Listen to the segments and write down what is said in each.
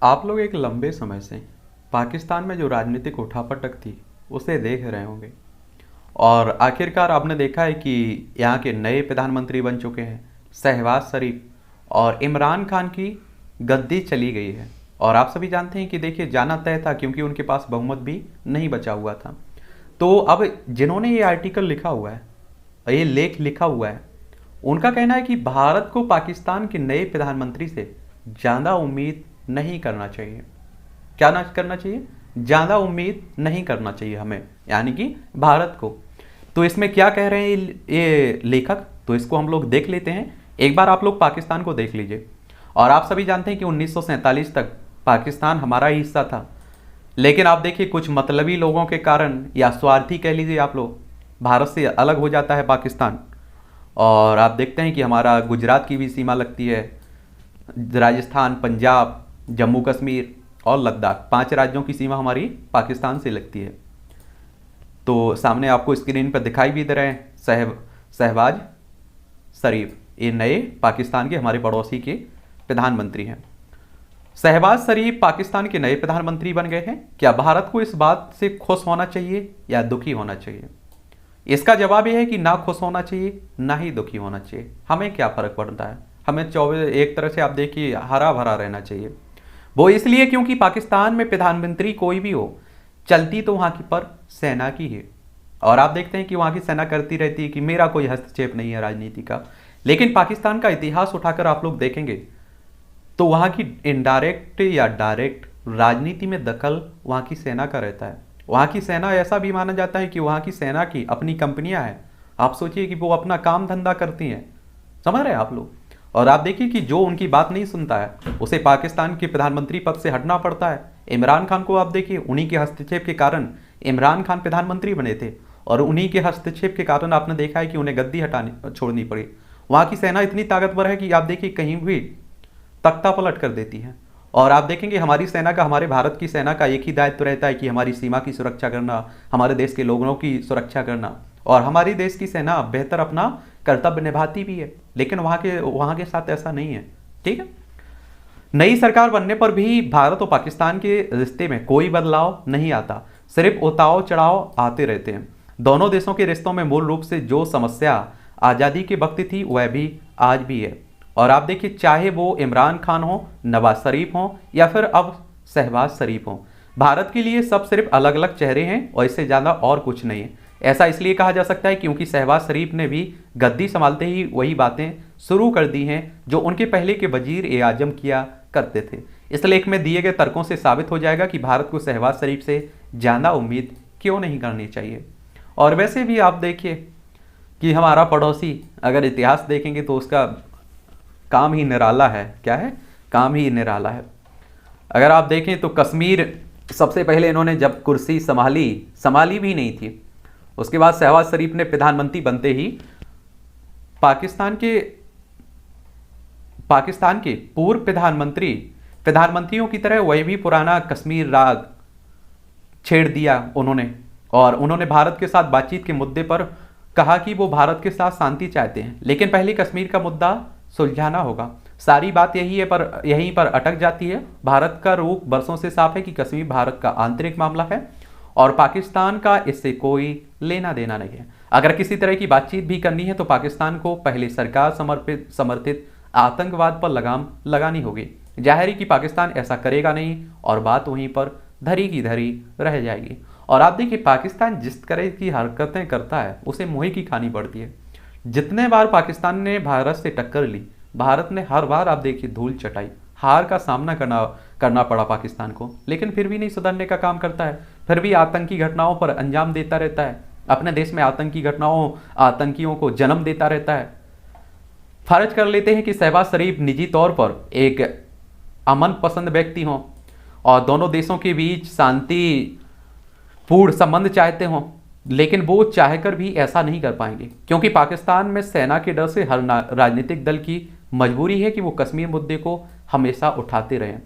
आप लोग एक लंबे समय से पाकिस्तान में जो राजनीतिक उठापटक थी उसे देख रहे होंगे। और आखिरकार आपने देखा है कि यहाँ के नए प्रधानमंत्री बन चुके हैं शहबाज शरीफ, और इमरान खान की गद्दी चली गई है। और आप सभी जानते हैं कि देखिए जाना तय था, क्योंकि उनके पास बहुमत भी नहीं बचा हुआ था। तो अब जिन्होंने ये आर्टिकल लिखा हुआ है, ये लेख लिखा हुआ है, उनका कहना है कि भारत को पाकिस्तान के नए प्रधानमंत्री से ज़्यादा उम्मीद नहीं करना चाहिए। क्या ना करना चाहिए? ज़्यादा उम्मीद नहीं करना चाहिए हमें, यानी कि भारत को। तो इसमें क्या कह रहे हैं ये लेखक, तो इसको हम लोग देख लेते हैं। एक बार आप लोग पाकिस्तान को देख लीजिए। और आप सभी जानते हैं कि 1947 तक पाकिस्तान हमारा ही हिस्सा था। लेकिन आप देखिए कुछ मतलबी लोगों के कारण, या स्वार्थी कह लीजिए आप लोग, भारत से अलग हो जाता है पाकिस्तान। और आप देखते हैं कि हमारा गुजरात की भी सीमा लगती है, राजस्थान, पंजाब, जम्मू कश्मीर और लद्दाख, 5 राज्यों की सीमा हमारी पाकिस्तान से लगती है। तो सामने आपको स्क्रीन पर दिखाई भी दे रहे हैं शहबाज शरीफ, ये नए पाकिस्तान के हमारे पड़ोसी के प्रधानमंत्री हैं। शहबाज शरीफ पाकिस्तान के नए प्रधानमंत्री बन गए हैं। क्या भारत को इस बात से खुश होना चाहिए या दुखी होना चाहिए? इसका जवाब यह है कि ना खुश होना चाहिए ना ही दुखी होना चाहिए। हमें क्या फ़र्क पड़ता है? हमें 24 एक तरह से आप देखिए हरा भरा रहना चाहिए। वो इसलिए क्योंकि पाकिस्तान में प्रधानमंत्री कोई भी हो, चलती तो वहाँ की पर सेना की है। और आप देखते हैं कि वहाँ की सेना करती रहती है कि मेरा कोई हस्तक्षेप नहीं है राजनीति का। लेकिन पाकिस्तान का इतिहास उठाकर आप लोग देखेंगे तो वहाँ की इनडायरेक्ट या डायरेक्ट राजनीति में दखल वहाँ की सेना का रहता है। वहाँ की सेना, ऐसा भी माना जाता है कि वहाँ की सेना की अपनी कंपनियां हैं। आप सोचिए कि वो अपना काम धंधा करती हैं, समझ रहे हैं आप लोग। और आप देखिए कि जो उनकी बात नहीं सुनता है उसे पाकिस्तान के प्रधानमंत्री पद से हटना पड़ता है। इमरान खान को आप देखिए, उन्हीं के हस्तक्षेप के कारण इमरान खान प्रधानमंत्री बने थे, और उन्हीं के हस्तक्षेप के कारण आपने देखा है कि उन्हें गद्दी हटानी छोड़नी पड़ी। वहाँ की सेना इतनी ताकतवर है कि आप देखिए कहीं भी तख्ता पलट कर देती है। और आप देखेंगे हमारी सेना का, हमारे भारत की सेना का एक ही दायित्व रहता है कि हमारी सीमा की सुरक्षा करना, हमारे देश के लोगों की सुरक्षा करना। और हमारी देश की सेना बेहतर अपना कर्तव्य निभाती भी है। लेकिन वहाँ के साथ ऐसा नहीं है, ठीक है। नई सरकार बनने पर भी भारत और पाकिस्तान के रिश्ते में कोई बदलाव नहीं आता, सिर्फ उतार चढ़ाव आते रहते हैं। दोनों देशों के रिश्तों में मूल रूप से जो समस्या आज़ादी के वक्त थी वह भी आज भी है। और आप देखिए, चाहे वो इमरान खान हो, नवाज शरीफ हो, या फिर अब शहबाज शरीफ हो, भारत के लिए सब सिर्फ अलग अलग चेहरे हैं और इससे ज़्यादा और कुछ नहीं है। ऐसा इसलिए कहा जा सकता है क्योंकि शहबाज शरीफ ने भी गद्दी संभालते ही वही बातें शुरू कर दी हैं जो उनके पहले के वजीर ए आजम किया करते थे। इस लेख में दिए गए तर्कों से साबित हो जाएगा कि भारत को शहबाज शरीफ से ज़्यादा उम्मीद क्यों नहीं करनी चाहिए। और वैसे भी आप देखिए कि हमारा पड़ोसी, अगर इतिहास देखेंगे तो उसका काम ही निराला है। क्या है? काम ही निराला है। अगर आप देखें तो कश्मीर सबसे पहले इन्होंने जब कुर्सी संभाली भी नहीं थी, उसके बाद शहबाज शरीफ ने प्रधानमंत्री बनते ही पाकिस्तान के पूर्व प्रधानमंत्रियों की तरह वही भी पुराना कश्मीर राग छेड़ दिया उन्होंने। और उन्होंने भारत के साथ बातचीत के मुद्दे पर कहा कि वो भारत के साथ शांति चाहते हैं, लेकिन पहले कश्मीर का मुद्दा सुलझाना होगा। सारी बात यहीं पर अटक जाती है। भारत का रुख बरसों से साफ है कि कश्मीर भारत का आंतरिक मामला है और पाकिस्तान का इससे कोई लेना देना नहीं है। अगर किसी तरह की बातचीत भी करनी है तो पाकिस्तान को पहले सरकार समर्थित आतंकवाद पर लगाम लगानी होगी। जाहिर है कि पाकिस्तान ऐसा करेगा नहीं और बात वहीं पर धरी की धरी रह जाएगी। और आप देखिए, पाकिस्तान जिस तरह की हरकतें करता है उसे मुंह की खानी पड़ती है। जितने बार पाकिस्तान ने भारत से टक्कर ली, भारत ने हर बार आप देखिए धूल चटाई, हार का सामना करना पड़ा पाकिस्तान को, लेकिन फिर भी नहीं सुधरने का काम करता है। फिर भी आतंकी घटनाओं पर अंजाम देता रहता है, अपने देश में आतंकियों को जन्म देता रहता है। फर्ज कर लेते हैं कि शहबाज शरीफ निजी तौर पर एक अमन पसंद व्यक्ति हों और दोनों देशों के बीच शांतिपूर्ण संबंध चाहते हों, लेकिन वो चाहकर भी ऐसा नहीं कर पाएंगे क्योंकि पाकिस्तान में सेना के डर से हर राजनीतिक दल की मजबूरी है कि वो कश्मीर मुद्दे को हमेशा उठाते रहें।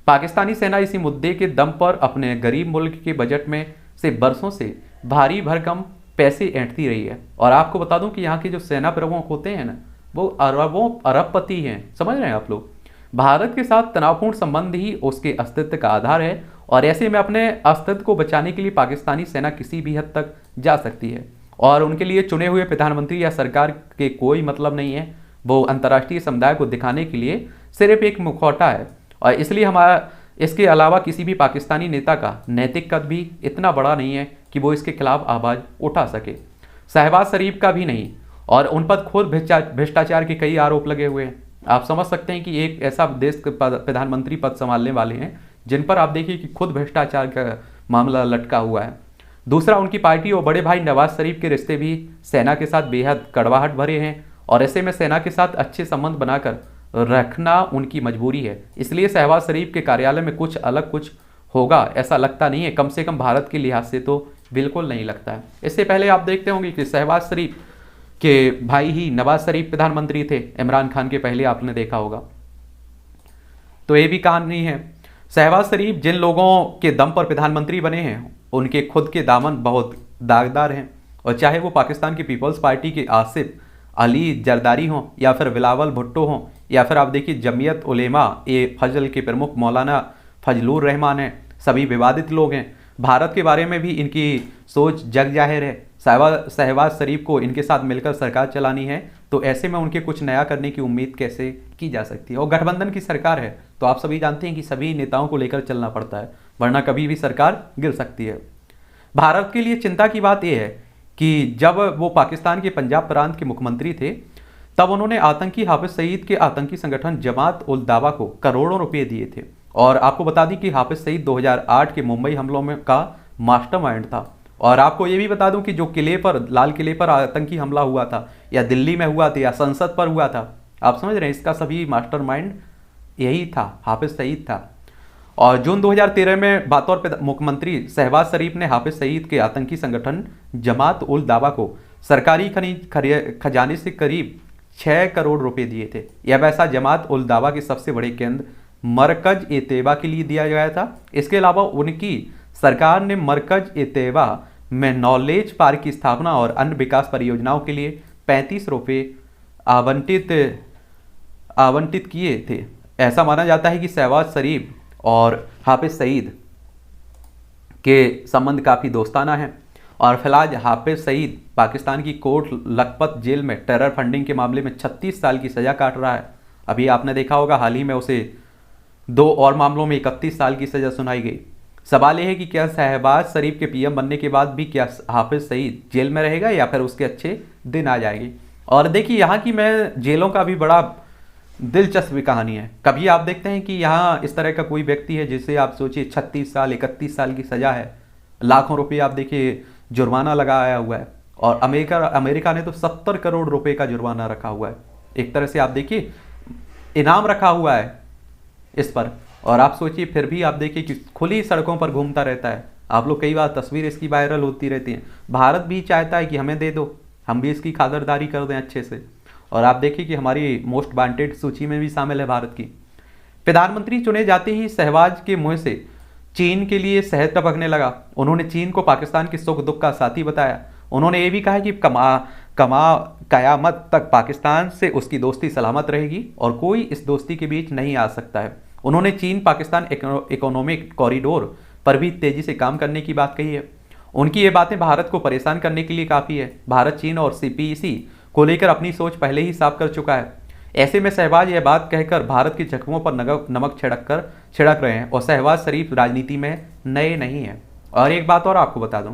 पाकिस्तानी सेना इसी मुद्दे के दम पर अपने गरीब मुल्क के बजट में से बरसों से भारी भरकम पैसे ऐंठती रही है। और आपको बता दूं कि यहाँ के जो सेना प्रमुख होते हैं ना, वो अरबपति हैं, समझ रहे हैं आप लोग। भारत के साथ तनावपूर्ण संबंध ही उसके अस्तित्व का आधार है और ऐसे में अपने अस्तित्व को बचाने के लिए पाकिस्तानी सेना किसी भी हद तक जा सकती है और उनके लिए चुने हुए प्रधानमंत्री या सरकार के कोई मतलब नहीं है। वो अंतर्राष्ट्रीय समुदाय को दिखाने के लिए सिर्फ एक मुखौटा है और इसलिए हमारा इसके अलावा किसी भी पाकिस्तानी नेता का नैतिक कद भी इतना बड़ा नहीं है कि वो इसके खिलाफ आवाज़ उठा सके। शहबाज शरीफ का भी नहीं और उन पर खुद भ्रष्टाचार के कई आरोप लगे हुए हैं। आप समझ सकते हैं कि एक ऐसा देश के प्रधानमंत्री पद संभालने वाले हैं जिन पर आप देखिए कि खुद भ्रष्टाचार का मामला लटका हुआ है। दूसरा, उनकी पार्टी और बड़े भाई नवाज शरीफ के रिश्ते भी सेना के साथ बेहद कड़वाहट भरे हैं और ऐसे में सेना के साथ अच्छे संबंध बनाकर रखना उनकी मजबूरी है। इसलिए शहबाज शरीफ के कार्यालय में कुछ अलग कुछ होगा ऐसा लगता नहीं है, कम से कम भारत के लिहाज से तो बिल्कुल नहीं लगता है। इससे पहले आप देखते होंगे कि शहबाज शरीफ के भाई ही नवाज शरीफ प्रधानमंत्री थे इमरान खान के पहले, आपने देखा होगा। तो ये भी कहानी है। शहबाज शरीफ जिन लोगों के दम पर प्रधानमंत्री बने हैं उनके खुद के दामन बहुत दागदार हैं और चाहे वो पाकिस्तान की पीपल्स पार्टी के आसिफ अली जरदारी हों या फिर बिलावल भुट्टो हों या फिर आप देखिए जमीयत उलेमा ए फजल के प्रमुख मौलाना फजलुर रहमान हैं, सभी विवादित लोग हैं। भारत के बारे में भी इनकी सोच जग जाहिर है। शहबाज शरीफ को इनके साथ मिलकर सरकार चलानी है तो ऐसे में उनके कुछ नया करने की उम्मीद कैसे की जा सकती है। और गठबंधन की सरकार है तो आप सभी जानते हैं कि सभी नेताओं को लेकर चलना पड़ता है वरना कभी भी सरकार गिर सकती है। भारत के लिए चिंता की बात यह है कि जब वो पाकिस्तान के पंजाब प्रांत के मुख्यमंत्री थे तब उन्होंने आतंकी हाफिज सईद के आतंकी संगठन जमात उल दावा को करोड़ों रुपए दिए थे और आपको बता दी कि हाफिज सईद 2008 के मुंबई हमलों में का मास्टरमाइंड था। और आपको ये भी बता दूं कि जो किले पर लाल किले पर आतंकी हमला हुआ था या दिल्ली में हुआ था या संसद पर हुआ था, आप समझ रहे हैं, इसका सभी मास्टरमाइंड यही था, हाफिज सईद था। और जून 2013 में बतौर मुख्यमंत्री शहबाज शरीफ ने हाफिज सईद के आतंकी संगठन जमात उल दावा को सरकारी खजाने से करीब 6 करोड़ रुपए दिए थे। यह पैसा जमात उल दावा के सबसे बड़े केंद्र मरकज ए तैयबा के लिए दिया गया था। इसके अलावा उनकी सरकार ने मरकज ए तैयबा में नॉलेज पार्क की स्थापना और अन्य विकास परियोजनाओं के लिए 35 रुपये आवंटित किए थे। ऐसा माना जाता है कि शहबाज शरीफ और हाफिज सईद के संबंध काफ़ी दोस्ताना हैं और फिलहाल हाफिज सईद पाकिस्तान की कोट लखपत जेल में टेरर फंडिंग के मामले में 36 साल की सज़ा काट रहा है। अभी आपने देखा होगा हाल ही में उसे 2 और मामलों में 31 साल की सज़ा सुनाई गई। सवाल यह है कि क्या शहबाज शरीफ के पीएम बनने के बाद भी क्या हाफिज सईद जेल में रहेगा या फिर उसके अच्छे दिन आ जाएगी। और देखिए यहाँ की मैं जेलों का भी बड़ा दिलचस्प कहानी है। कभी आप देखते हैं कि यहाँ इस तरह का कोई व्यक्ति है जिसे आप सोचिए 36 साल 31 साल की सज़ा है, लाखों रुपये आप देखिए जुर्माना लगाया हुआ है और अमेरिका ने तो 70 करोड़ रुपए का जुर्माना रखा हुआ है। एक तरह से आप देखिए इनाम रखा हुआ है इस पर और आप सोचिए फिर भी आप देखिए कि खुली सड़कों पर घूमता रहता है। आप लोग कई बार तस्वीर इसकी वायरल होती रहती हैं। भारत भी चाहता है कि हमें दे दो, हम भी इसकी खातिरदारी कर दें अच्छे से। और आप देखिए कि हमारी मोस्ट वांटेड सूची में भी शामिल है भारत की। प्रधानमंत्री चुने जाते ही शहबाज के मुंह से चीन के लिए शहद टपकने लगा। उन्होंने चीन को पाकिस्तान के सुख दुख का साथी बताया। उन्होंने ये भी कहा कि कयामत तक पाकिस्तान से उसकी दोस्ती सलामत रहेगी और कोई इस दोस्ती के बीच नहीं आ सकता है। उन्होंने चीन पाकिस्तान इकोनॉमिक कॉरिडोर पर भी तेजी से काम करने की बात कही है। उनकी ये बातें भारत को परेशान करने के लिए काफ़ी है। भारत चीन और सीपीईसी को लेकर अपनी सोच पहले ही साफ कर चुका है। ऐसे में शहबाज यह बात कहकर भारत के जख्मों पर नमक छिड़क रहे हैं और शहबाज शरीफ राजनीति में नए नहीं हैं। और एक बात और आपको बता दूं,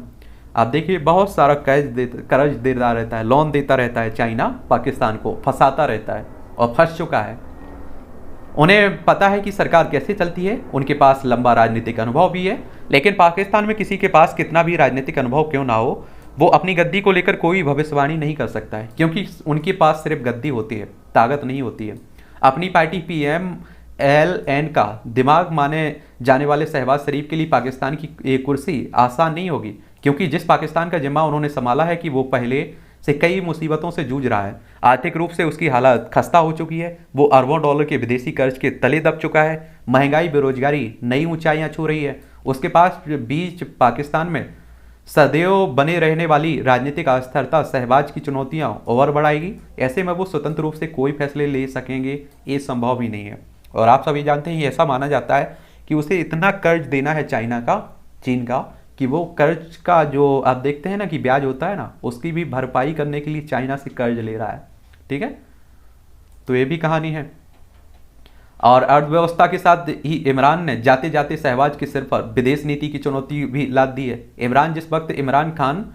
आप देखिए बहुत सारा कर्ज देता रहता है, लोन देता रहता है चाइना, पाकिस्तान को फंसाता रहता है और फंस चुका है। उन्हें पता है कि सरकार कैसे चलती है, उनके पास लंबा राजनीतिक अनुभव भी है। लेकिन पाकिस्तान में किसी के पास कितना भी राजनीतिक अनुभव क्यों ना हो, वो अपनी गद्दी को लेकर कोई भविष्यवाणी नहीं कर सकता है क्योंकि उनके पास सिर्फ गद्दी होती है, ताकत नहीं होती है। अपनी पार्टी PMLN का दिमाग माने जाने वाले शहबाज शरीफ के लिए पाकिस्तान की एक कुर्सी आसान नहीं होगी क्योंकि जिस पाकिस्तान का जिम्मा उन्होंने संभाला है कि वो पहले से कई मुसीबतों से जूझ रहा है। आर्थिक रूप से उसकी हालत खस्ता हो चुकी है। वो अरबों डॉलर के विदेशी कर्ज के तले दब चुका है। महंगाई बेरोजगारी नई ऊंचाइयां छू रही है। उसके पास बीच पाकिस्तान में सदैव बने रहने वाली राजनीतिक अस्थिरता शहबाज की चुनौतियां और बढ़ाएगी। ऐसे में वो स्वतंत्र रूप से कोई फैसले ले सकेंगे, ये संभव ही नहीं है। और आप सभी जानते हैं ऐसा माना जाता है कि उसे इतना कर्ज देना है चाइना का, चीन का, कि वो कर्ज का जो आप देखते हैं ना कि ब्याज होता है ना, उसकी भी भरपाई करने के लिए चाइना से कर्ज ले रहा है। ठीक है, तो ये भी कहानी है। और अर्थव्यवस्था के साथ ही इमरान ने जाते जाते शहबाज के सिर पर विदेश नीति की चुनौती भी लाद दी है। जिस वक्त इमरान खान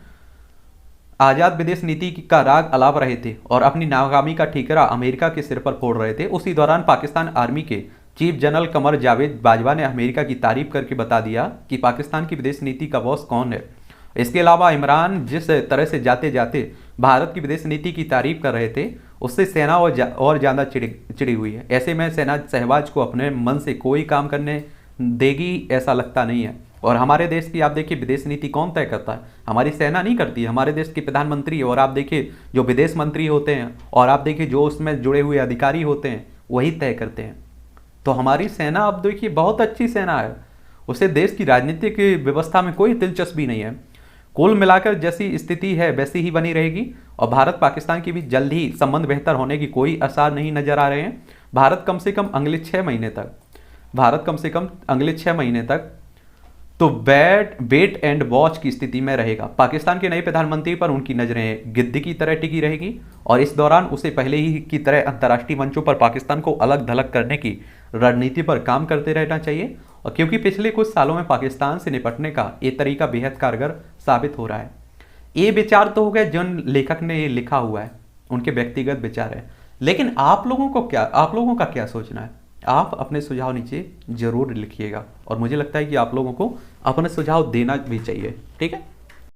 आज़ाद विदेश नीति का राग अलाप रहे थे और अपनी नाकामी का ठीकरा अमेरिका के सिर पर फोड़ रहे थे, उसी दौरान पाकिस्तान आर्मी के चीफ जनरल कमर जावेद बाजवा ने अमेरिका की तारीफ करके बता दिया कि पाकिस्तान की विदेश नीति का बॉस कौन है। इसके अलावा इमरान जिस तरह से जाते जाते भारत की विदेश नीति की तारीफ कर रहे थे, उससे सेना और ज़्यादा चिड़ी हुई है। ऐसे में सेना शहबाज को अपने मन से कोई काम करने देगी ऐसा लगता नहीं है। और हमारे देश की आप देखिए विदेश नीति कौन तय करता है? हमारी सेना नहीं करती है, हमारे देश के प्रधानमंत्री। और आप देखिए जो विदेश मंत्री होते हैं और आप देखिए जो उसमें जुड़े हुए अधिकारी होते हैं, वही तय करते हैं। तो हमारी सेना अब देखिए बहुत अच्छी सेना है, उसे देश की राजनीतिक व्यवस्था में कोई दिलचस्पी नहीं है। कुल मिलाकर जैसी स्थिति है वैसी ही बनी रहेगी और भारत पाकिस्तान के बीच जल्द ही संबंध बेहतर होने की कोई आसार नहीं नजर आ रहे हैं। भारत कम से कम अगले 6 महीने तक तो वेट एंड वॉच की स्थिति में रहेगा। पाकिस्तान के नए प्रधानमंत्री पर उनकी नजरें गिद्ध की तरह टिकी रहेगी और इस दौरान उसे पहले ही की तरह अंतर्राष्ट्रीय मंचों पर पाकिस्तान को अलग थलग करने की रणनीति पर काम करते रहना चाहिए। और क्योंकि पिछले कुछ सालों में पाकिस्तान से निपटने का ये तरीका बेहद कारगर साबित हो रहा है। ये विचार तो हो गए जिन लेखक ने ये लिखा हुआ है, उनके व्यक्तिगत विचार है, लेकिन आप लोगों का क्या सोचना है? आप अपने सुझाव नीचे जरूर लिखिएगा और मुझे लगता है कि आप लोगों को अपने सुझाव देना भी चाहिए। ठीक है।